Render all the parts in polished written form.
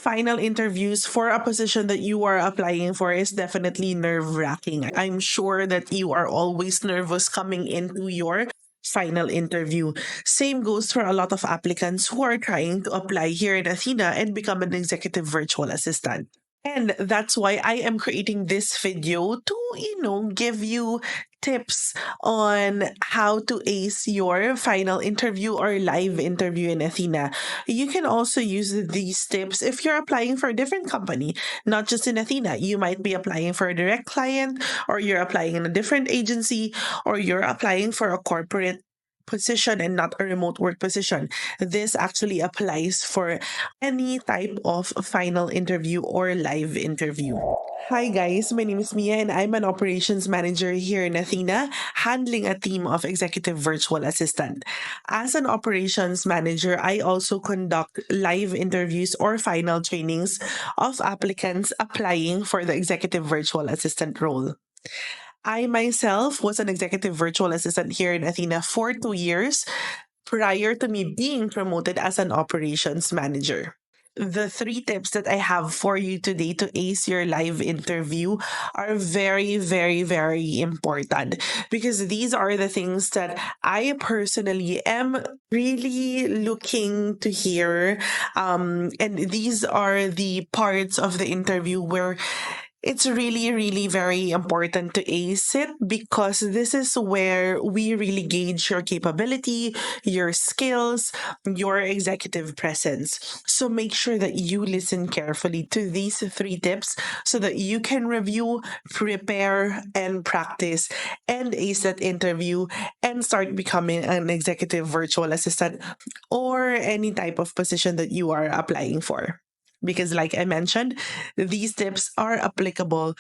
Final interviews for a position that you are applying for is definitely nerve wracking. I'm sure that you are always nervous coming into your final interview. Same goes for a lot of applicants who are trying to apply here in Athena and become an executive virtual assistant. And that's why I am creating this video to, give you tips on how to ace your final interview or live interview in Athena. You can also use these tips if you're applying for a different company, not just in Athena. You might be applying for a direct client, or you're applying in a different agency, or you're applying for a corporate position and not a remote work position. This actually applies for any type of final interview or live interview. Hi guys, my name is Mia and I'm an operations manager here in Athena, handling a team of executive virtual assistant. As an operations manager, I also conduct live interviews or final trainings of applicants applying for the executive virtual assistant role. I myself was an executive virtual assistant here in Athena for 2 years prior to me being promoted as an operations manager. The three tips that I have for you today to ace your live interview are very, very, very important because these are the things that I personally am really looking to hear. And these are the parts of the interview where it's really, really very important to ace it because this is where we really gauge your capability, your skills, your executive presence. So make sure that you listen carefully to these three tips so that you can review, prepare, and practice and ace that interview and start becoming an executive virtual assistant or any type of position that you are applying for. Because, like I mentioned, these tips are applicable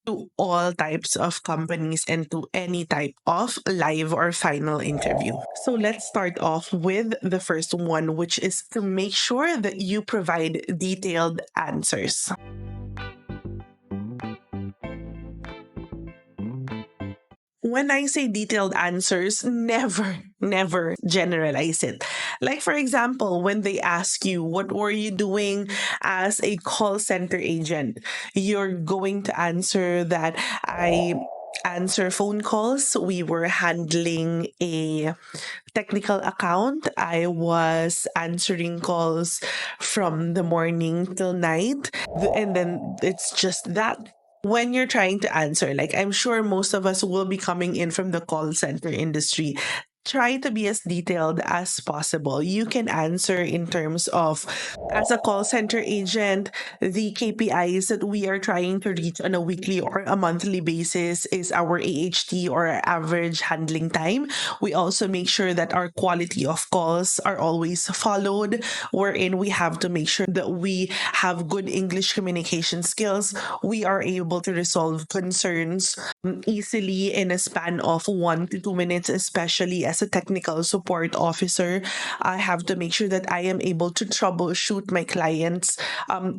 to all types of companies and to any type of live or final interview. So let's start off with the first one, which is to make sure that you provide detailed answers. When I say detailed answers, never generalize it. Like, for example, when they ask you, what were you doing as a call center agent? You're going to answer that I answer phone calls. We were handling a technical account. I was answering calls from the morning till night. And then it's just that when you're trying to answer, like I'm sure most of us will be coming in from the call center industry, try to be as detailed as possible. You can answer in terms of, as a call center agent, the KPIs that we are trying to reach on a weekly or a monthly basis is our AHT or our average handling time. We also make sure that our quality of calls are always followed, wherein we have to make sure that we have good English communication skills. We are able to resolve concerns easily in a span of 1 to 2 minutes, especially as a technical support officer. I have to make sure that I am able to troubleshoot my clients'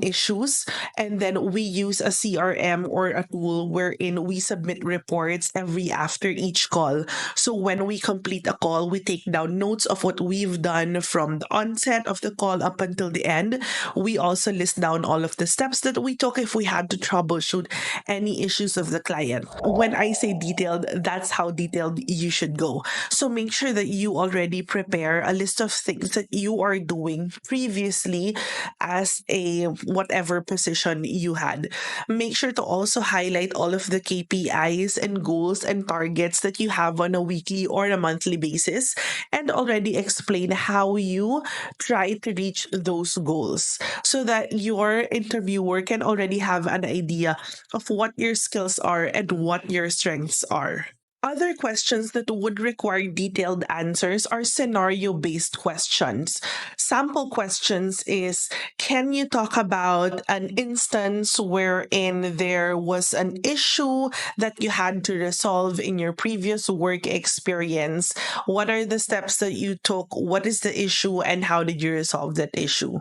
issues. And then we use a CRM or a tool wherein we submit reports every after each call. So when we complete a call, we take down notes of what we've done from the onset of the call up until the end. We also list down all of the steps that we took if we had to troubleshoot any issues of the client. When I say detailed, that's how detailed you should go. So make sure that you already prepare a list of things that you are doing previously as a whatever position you had. Make sure to also highlight all of the KPIs and goals and targets that you have on a weekly or a monthly basis and already explain how you try to reach those goals so that your interviewer can already have an idea of what your skills are and what your strengths are. Other questions that would require detailed answers are scenario based questions. Sample questions is, can you talk about an instance wherein there was an issue that you had to resolve in your previous work experience? What are the steps that you took? What is the issue and how did you resolve that issue?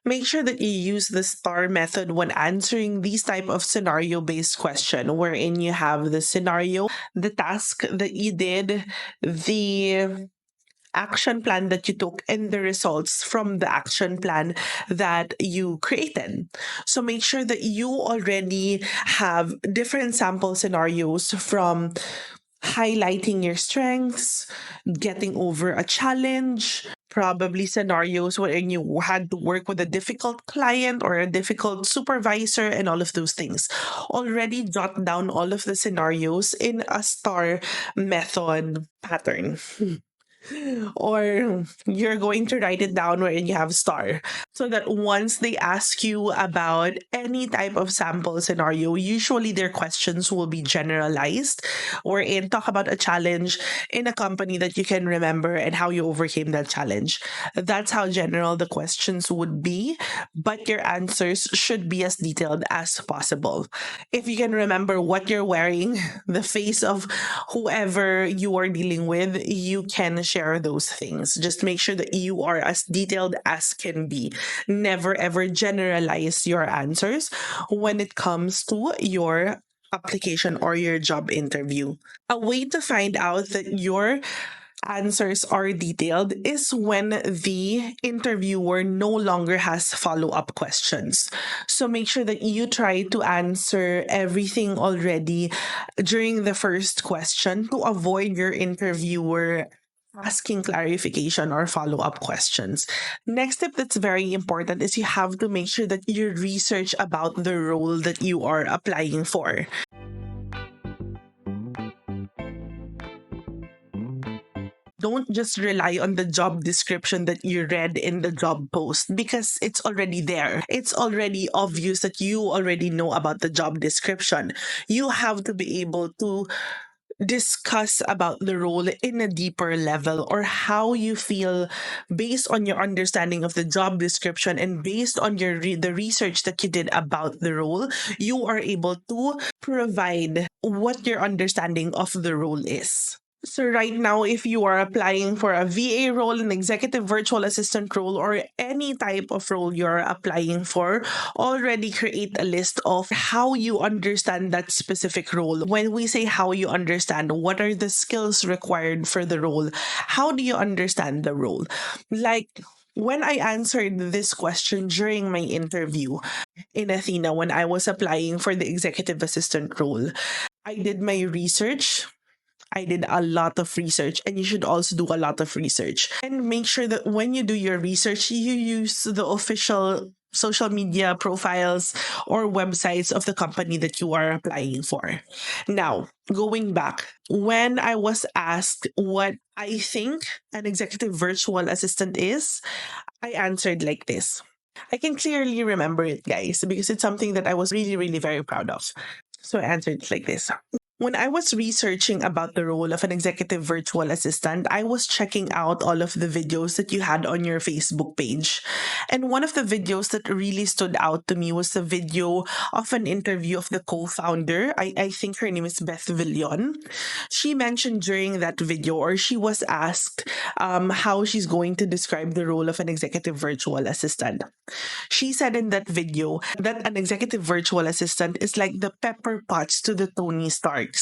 Make sure that you use the STAR method when answering these type of scenario based question wherein you have the scenario, the task that you did, the action plan that you took and the results from the action plan that you created. So make sure that you already have different sample scenarios from highlighting your strengths, getting over a challenge, probably scenarios wherein you had to work with a difficult client or a difficult supervisor, and all of those things. Already jot down all of the scenarios in a star method pattern. Or you're going to write it down wherein you have star, so that once they ask you about any type of sample scenario, usually their questions will be generalized or in talk about a challenge in a company that you can remember and how you overcame that challenge. That's how general the questions would be, but your answers should be as detailed as possible. If you can remember what you're wearing, the face of whoever you are dealing with, you can share those things. Just make sure that you are as detailed as can be. Never ever generalize your answers when it comes to your application or your job interview. A way to find out that your answers are detailed is when the interviewer no longer has follow up questions. So make sure that you try to answer everything already during the first question to avoid your interviewer asking clarification or follow up questions. Next tip that's very important is you have to make sure that you research about the role that you are applying for. Don't just rely on the job description that you read in the job post, because it's already there. It's already obvious that you already know about the job description. You have to be able to discuss about the role in a deeper level, or how you feel based on your understanding of the job description and based on the research that you did about the role. You are able to provide what your understanding of the role is. So right now, if you are applying for a VA role, an executive virtual assistant role, or any type of role you're applying for, already create a list of how you understand that specific role. When we say how you understand, what are the skills required for the role? How do you understand the role? Like, when I answered this question during my interview in Athena, when I was applying for the executive assistant role, I did my research. I did a lot of research, and you should also do a lot of research. And make sure that when you do your research, you use the official social media profiles or websites of the company that you are applying for. Now, going back, when I was asked what I think an executive virtual assistant is, I answered like this. I can clearly remember it, guys, because it's something that I was really, really very proud of. So I answered like this. When I was researching about the role of an executive virtual assistant, I was checking out all of the videos that you had on your Facebook page. And one of the videos that really stood out to me was the video of an interview of the co founder. I think her name is Beth Villion. She mentioned during that video, or she was asked how she's going to describe the role of an executive virtual assistant. She said in that video that an executive virtual assistant is like the Pepper Potts to the Tony Starks.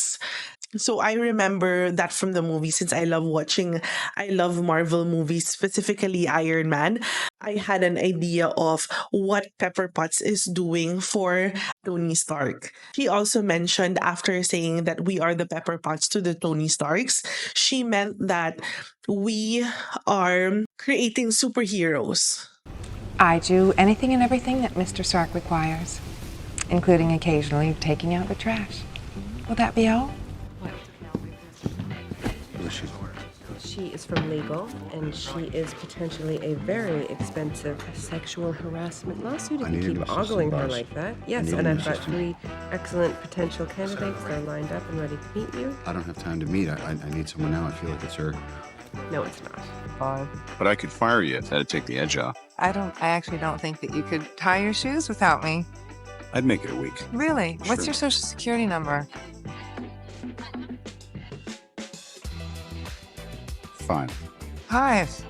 So I remember that from the movie, since I love Marvel movies, specifically Iron Man. I had an idea of what Pepper Potts is doing for Tony Stark. She also mentioned, after saying that we are the Pepper Potts to the Tony Starks, she meant that we are creating superheroes. I do anything and everything that Mr. Stark requires, including occasionally taking out the trash. Will that be all? Who is she? She is from legal, and she is potentially a very expensive sexual harassment lawsuit if I you need an keep assistant, ogling her boss. like that. I Yes, need and an I've got assistant. 3 excellent potential candidates. They're lined up and ready to meet you. I don't have time to meet. I need someone now. I feel like it's her. No, it's not. Fine. But I could fire you if that'd take the edge off. I actually don't think that you could tie your shoes without me. I'd make it a week. Really? What's Sure. your social security number? 5. 5.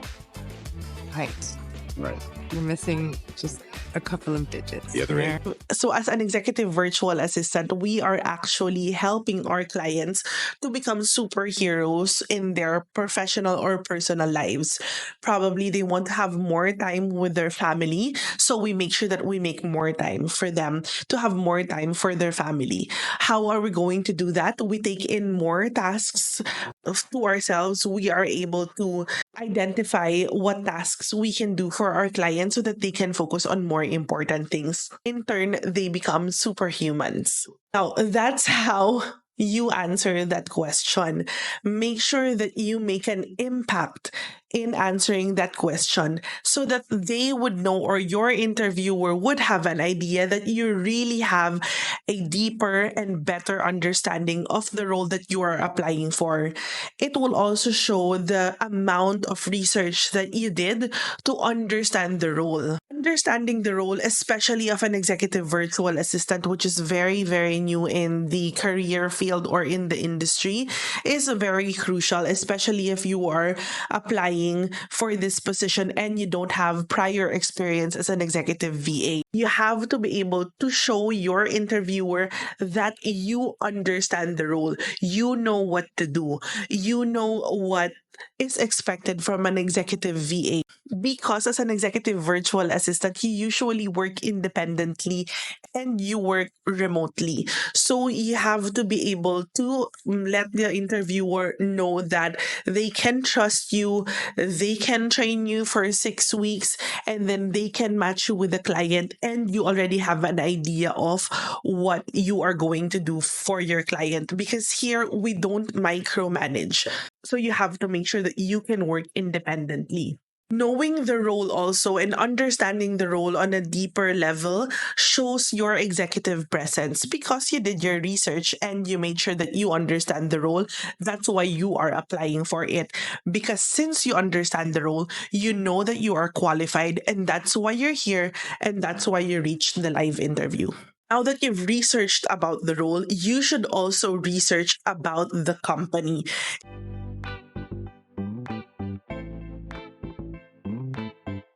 Right. Right. You're missing just a couple of digits. The other there. So, as an executive virtual assistant, we are actually helping our clients to become superheroes in their professional or personal lives. Probably they want to have more time with their family. So, we make sure that we make more time for them to have more time for their family. How are we going to do that? We take in more tasks to ourselves. We are able to identify what tasks we can do for our clients so that they can focus on more important things. In turn, they become superhumans. Now, that's how you answer that question. Make sure that you make an impact in answering that question so that they would know, or your interviewer would have an idea that you really have a deeper and better understanding of the role that you are applying for. It will also show the amount of research that you did to understand the role. Understanding the role, especially of an executive virtual assistant, which is very, very new in the career field or in the industry, is very crucial, especially if you are applying for this position and you don't have prior experience as an executive VA. You have to be able to show your interviewer that you understand the role. You know what to do. You know what is expected from an executive VA. Because as an executive virtual assistant, you usually work independently and you work remotely. So you have to be able to let the interviewer know that they can trust you, they can train you for 6 weeks, and then they can match you with the client, and you already have an idea of what you are going to do for your client. Because here we don't micromanage. So you have to make sure that you can work independently. Knowing the role also and understanding the role on a deeper level shows your executive presence because you did your research and you made sure that you understand the role. That's why you are applying for it. Because since you understand the role, you know that you are qualified, and that's why you're here, and that's why you reached the live interview. Now that you've researched about the role, you should also research about the company.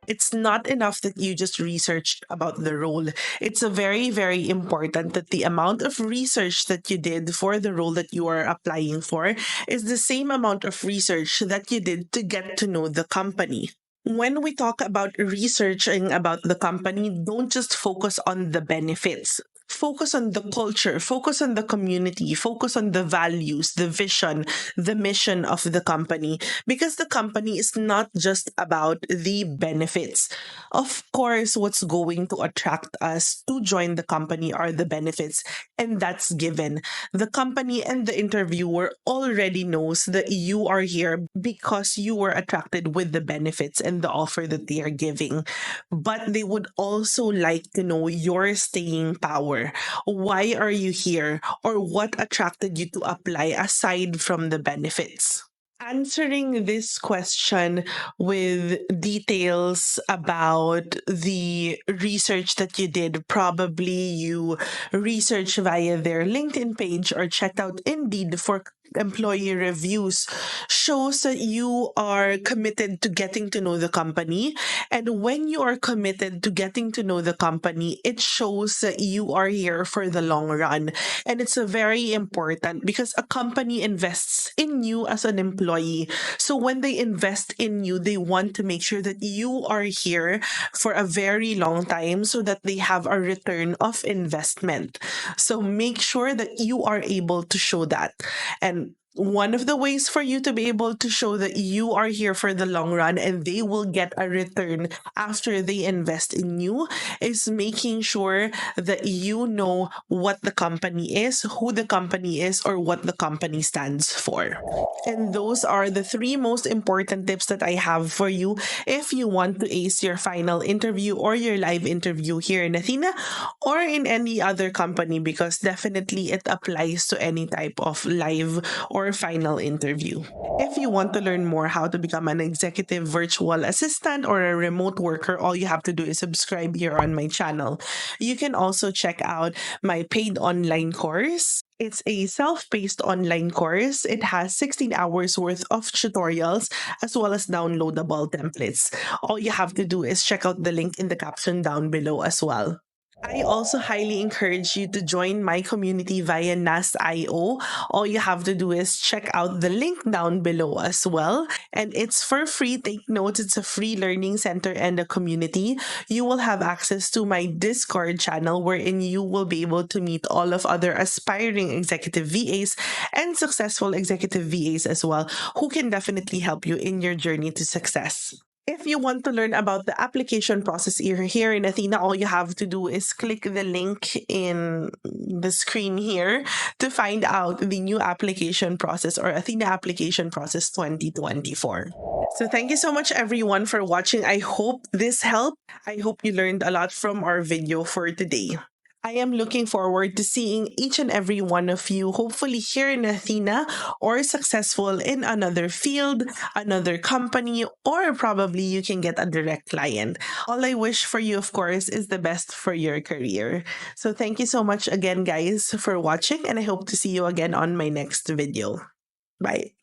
It's not enough that you just researched about the role. It's a very, very important that the amount of research that you did for the role that you are applying for is the same amount of research that you did to get to know the company. When we talk about researching about the company, don't just focus on the benefits. Focus on the culture, focus on the community, focus on the values, the vision, the mission of the company. Because the company is not just about the benefits. Of course, what's going to attract us to join the company are the benefits, and that's given. The company and the interviewer already knows that you are here because you were attracted with the benefits and the offer that they are giving. But they would also like to know your staying power. Why are you here? Or what attracted you to apply aside from the benefits? Answering this question with details about the research that you did, probably you researched via their LinkedIn page or checked out Indeed for employee reviews, shows that you are committed to getting to know the company. And when you are committed to getting to know the company, it shows that you are here for the long run. And it's a very important because a company invests in you as an employee. So when they invest in you, they want to make sure that you are here for a very long time so that they have a return of investment. So make sure that you are able to show that. And one of the ways for you to be able to show that you are here for the long run and they will get a return after they invest in you is making sure that you know what the company is, who the company is, or what the company stands for. And those are the three most important tips that I have for you if you want to ace your final interview or your live interview here in Athena or in any other company, because definitely it applies to any type of live or final interview. If you want to learn more how to become an executive virtual assistant or a remote worker, all you have to do is subscribe here on my channel. You can also check out my paid online course It's a self paced online course. It has 16 hours worth of tutorials as well as downloadable templates. All you have to do is check out the link in the caption down below as well. I also highly encourage you to join my community via NAS.io. All you have to do is check out the link down below as well. And it's for free. Take note, it's a free learning center and a community. You will have access to my Discord channel wherein you will be able to meet all of other aspiring executive VAs and successful executive VAs as well, who can definitely help you in your journey to success. If you want to learn about the application process here in Athena, all you have to do is click the link in the screen here to find out the new application process or Athena application process 2024. So thank you so much everyone for watching. I hope this helped. I hope you learned a lot from our video for today. I am looking forward to seeing each and every one of you, hopefully here in Athena or successful in another field, another company, or probably you can get a direct client. All I wish for you, of course, is the best for your career. So thank you so much again, guys, for watching, and I hope to see you again on my next video. Bye.